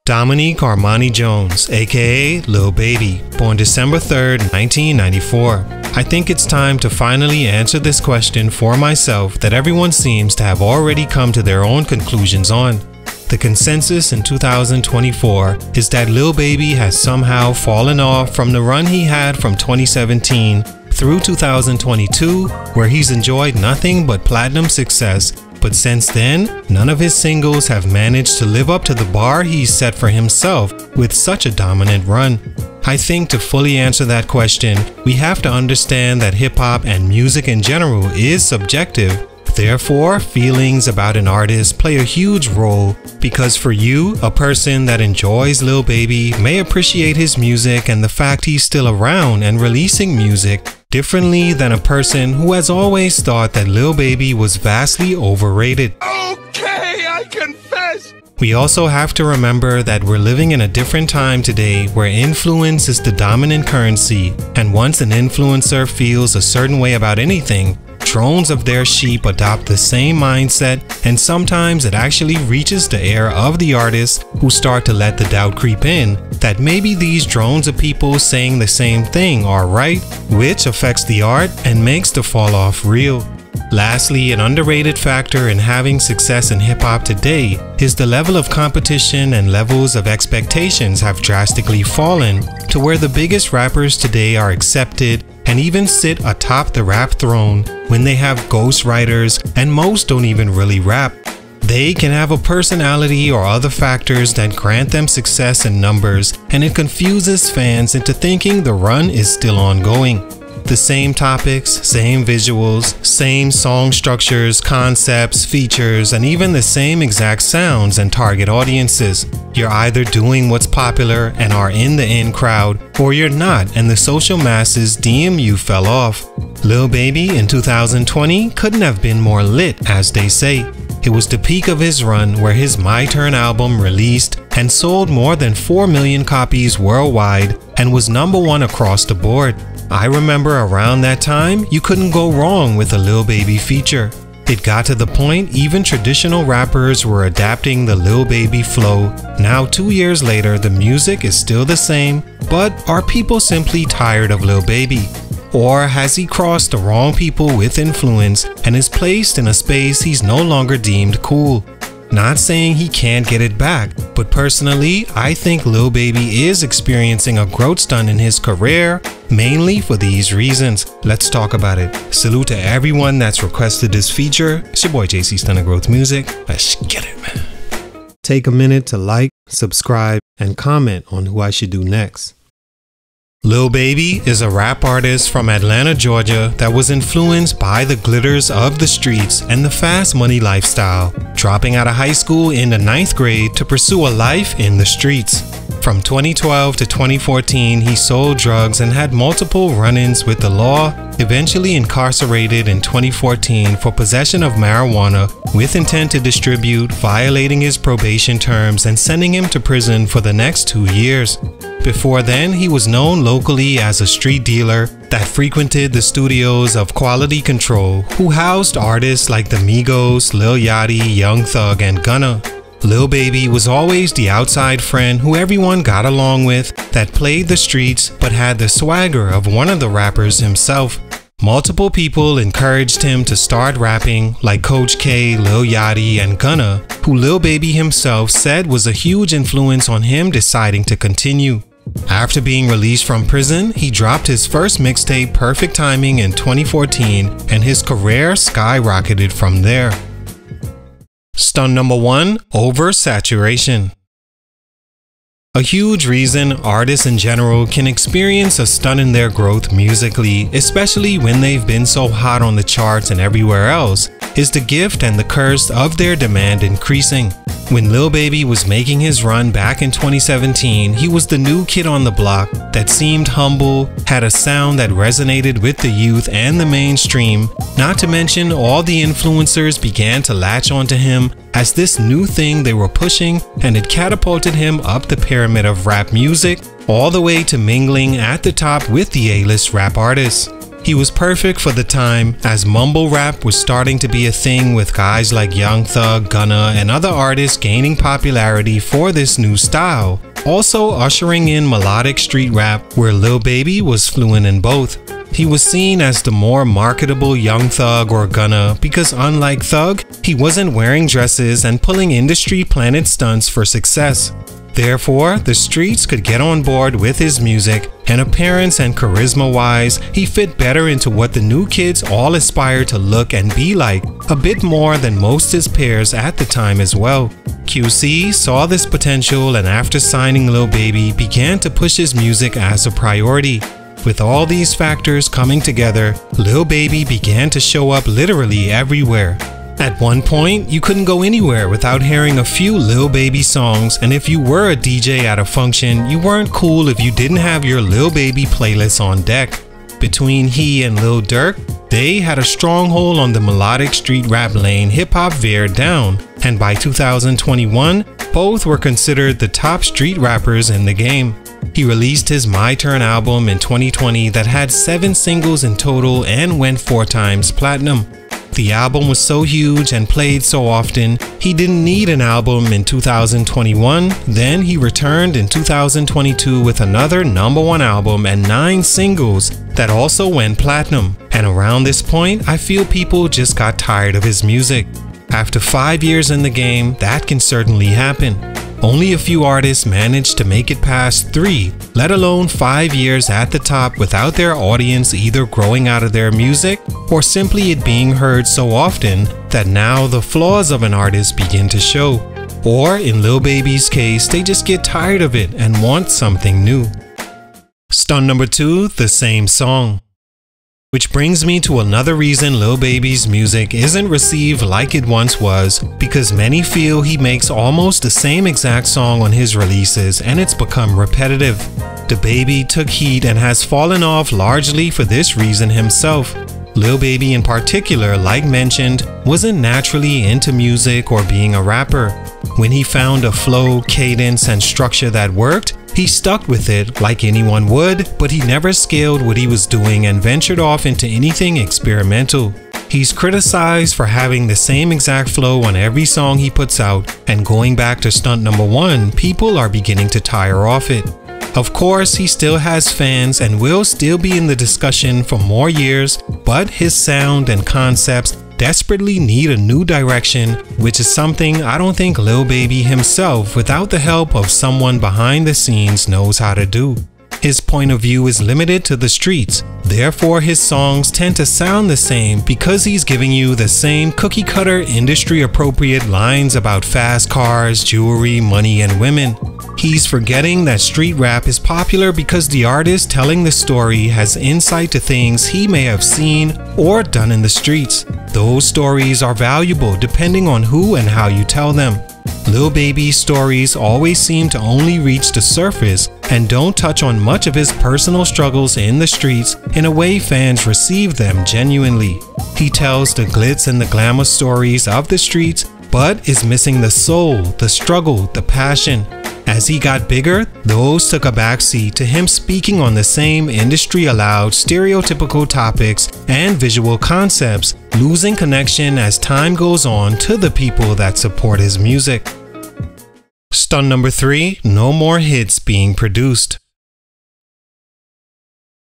Dominique Armani Jones, aka Lil Baby, born December 3rd, 1994. I think it's time to finally answer this question for myself that everyone seems to have already come to their own conclusions on. The consensus in 2024 is that Lil Baby has somehow fallen off from the run he had from 2017 through 2022, where he's enjoyed nothing but platinum success. But since then, none of his singles have managed to live up to the bar he's set for himself with such a dominant run. I think to fully answer that question, we have to understand that hip-hop and music in general is subjective. Therefore, feelings about an artist play a huge role, because for you, a person that enjoys Lil Baby may appreciate his music and the fact he's still around and releasing music differently than a person who has always thought that Lil Baby was vastly overrated. Okay, I confess! We also have to remember that we're living in a different time today where influence is the dominant currency, and once an influencer feels a certain way about anything, drones of their sheep adopt the same mindset, and sometimes it actually reaches the ear of the artists who start to let the doubt creep in that maybe these drones of people saying the same thing are right, which affects the art and makes the fall off real. Lastly, an underrated factor in having success in hip-hop today is the level of competition, and levels of expectations have drastically fallen to where the biggest rappers today are accepted and even sit atop the rap throne when they have ghostwriters, and most don't even really rap. They can have a personality or other factors that grant them success in numbers, and it confuses fans into thinking the run is still ongoing. The same topics, same visuals, same song structures, concepts, features, and even the same exact sounds and target audiences. You're either doing what's popular and are in the in crowd, or you're not and the social masses deem you fell off. Lil Baby in 2020 couldn't have been more lit, as they say. It was the peak of his run where his My Turn album released and sold more than 4 million copies worldwide and was #1 across the board. I remember around that time, you couldn't go wrong with a Lil Baby feature. It got to the point even traditional rappers were adapting the Lil Baby flow. Now 2 years later, the music is still the same, but are people simply tired of Lil Baby? Or has he crossed the wrong people with influence and is placed in a space he's no longer deemed cool? Not saying he can't get it back, but personally, I think Lil Baby is experiencing a growth stunt in his career, mainly for these reasons. Let's talk about it. Salute to everyone that's requested this feature. It's your boy JC Stunted Growth Music. Let's get it, man. Take a minute to like, subscribe, and comment on who I should do next. Lil Baby is a rap artist from Atlanta, Georgia that was influenced by the glitters of the streets and the fast money lifestyle, dropping out of high school in the 9th grade to pursue a life in the streets. From 2012 to 2014, he sold drugs and had multiple run-ins with the law, eventually incarcerated in 2014 for possession of marijuana with intent to distribute, violating his probation terms and sending him to prison for the next 2 years. Before then, he was known locally as a street dealer that frequented the studios of Quality Control, who housed artists like the Migos, Lil Yachty, Young Thug, and Gunna. Lil Baby was always the outside friend who everyone got along with, that played the streets but had the swagger of one of the rappers himself. Multiple people encouraged him to start rapping, like Coach K, Lil Yachty, and Gunna, who Lil Baby himself said was a huge influence on him deciding to continue. After being released from prison, he dropped his first mixtape, Perfect Timing, in 2014, and his career skyrocketed from there. Stunt number 1, oversaturation. A huge reason artists in general can experience a stunt in their growth musically, especially when they've been so hot on the charts and everywhere else, is the gift and the curse of their demand increasing. When Lil Baby was making his run back in 2017, he was the new kid on the block that seemed humble, had a sound that resonated with the youth and the mainstream, not to mention all the influencers began to latch onto him as this new thing they were pushing, and it catapulted him up the pyramid of rap music, all the way to mingling at the top with the A-list rap artists. He was perfect for the time, as mumble rap was starting to be a thing with guys like Young Thug, Gunna, and other artists gaining popularity for this new style, also ushering in melodic street rap where Lil Baby was fluent in both. He was seen as the more marketable Young Thug or Gunna because unlike Thug, he wasn't wearing dresses and pulling industry planet stunts for success. Therefore, the streets could get on board with his music, and appearance and charisma-wise, he fit better into what the new kids all aspire to look and be like, a bit more than most his peers at the time as well. QC saw this potential and after signing Lil Baby began to push his music as a priority. With all these factors coming together, Lil Baby began to show up literally everywhere. At one point, you couldn't go anywhere without hearing a few Lil Baby songs, and if you were a DJ at a function, you weren't cool if you didn't have your Lil Baby playlist on deck. Between he and Lil Durk, they had a stronghold on the melodic street rap lane hip-hop veered down, and by 2021, both were considered the top street rappers in the game. He released his My Turn album in 2020 that had 7 singles in total and went 4 times platinum. The album was so huge and played so often, he didn't need an album in 2021. Then he returned in 2022 with another #1 album and 9 singles that also went platinum. And around this point, I feel people just got tired of his music. After 5 years in the game, that can certainly happen. Only a few artists managed to make it past 3, let alone 5 years at the top without their audience either growing out of their music or simply it being heard so often that now the flaws of an artist begin to show. Or in Lil Baby's case, they just get tired of it and want something new. Stunt number 2, the same song. Which brings me to another reason Lil Baby's music isn't received like it once was, because many feel he makes almost the same exact song on his releases and it's become repetitive. DaBaby took heat and has fallen off largely for this reason himself. Lil Baby in particular, like mentioned, wasn't naturally into music or being a rapper. When he found a flow, cadence, and structure that worked, he stuck with it like anyone would, but he never scaled what he was doing and ventured off into anything experimental. He's criticized for having the same exact flow on every song he puts out, and going back to stunt number 1, people are beginning to tire off it. Of course, he still has fans and will still be in the discussion for more years, but his sound and concepts desperately need a new direction, which is something I don't think Lil Baby himself, without the help of someone behind the scenes, knows how to do. His point of view is limited to the streets, therefore his songs tend to sound the same because he's giving you the same cookie-cutter industry-appropriate lines about fast cars, jewelry, money, and women. He's forgetting that street rap is popular because the artist telling the story has insight to things he may have seen or done in the streets. Those stories are valuable depending on who and how you tell them. Lil Baby's stories always seem to only reach the surface and don't touch on much of his personal struggles in the streets in a way fans receive them genuinely. He tells the glitz and the glamour stories of the streets, but is missing the soul, the struggle, the passion. As he got bigger, those took a backseat to him speaking on the same industry-allowed stereotypical topics and visual concepts, losing connection as time goes on to the people that support his music. Stunt number 3, no more hits being produced.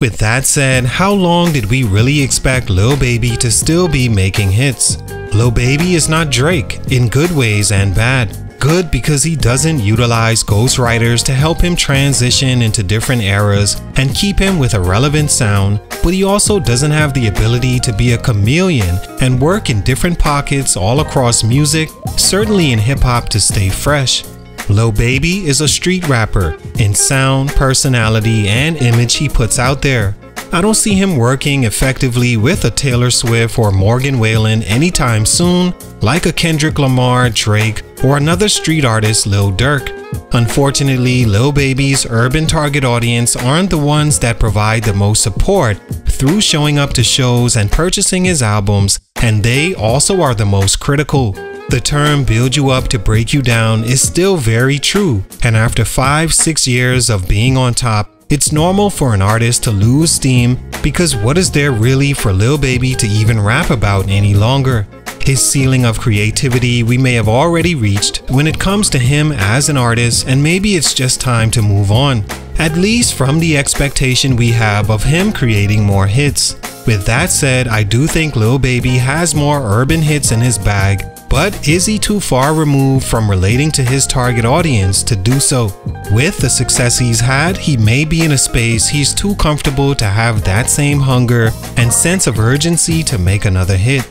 With that said, how long did we really expect Lil Baby to still be making hits? Lil Baby is not Drake, in good ways and bad. Good because he doesn't utilize ghostwriters to help him transition into different eras and keep him with a relevant sound, but he also doesn't have the ability to be a chameleon and work in different pockets all across music, certainly in hip-hop, to stay fresh. Lil Baby is a street rapper in sound, personality, and image he puts out there. I don't see him working effectively with a Taylor Swift or Morgan Wallen anytime soon, like a Kendrick Lamar, Drake, or another street artist, Lil Durk. Unfortunately, Lil Baby's urban target audience aren't the ones that provide the most support through showing up to shows and purchasing his albums, and they also are the most critical. The term build you up to break you down is still very true, and after 5-6 years of being on top, It's normal for an artist to lose steam because what is there really for Lil Baby to even rap about any longer? His ceiling of creativity we may have already reached when it comes to him as an artist, and maybe it's just time to move on, at least from the expectation we have of him creating more hits. With that said, I do think Lil Baby has more urban hits in his bag, but is he too far removed from relating to his target audience to do so? With the success he's had, he may be in a space he's too comfortable to have that same hunger and sense of urgency to make another hit.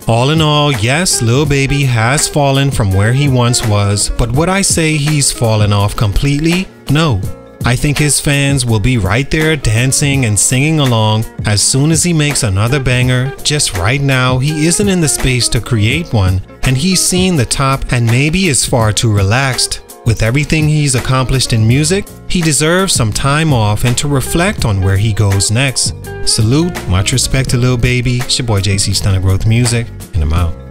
All in all, yes, Lil Baby has fallen from where he once was, but would I say he's fallen off completely? No. I think his fans will be right there dancing and singing along as soon as he makes another banger. Just right now, he isn't in the space to create one, and he's seen the top and maybe is far too relaxed. With everything he's accomplished in music, he deserves some time off and to reflect on where he goes next. Salute, much respect to Lil Baby. It's your boy JC Stunted Growth Music, and I'm out.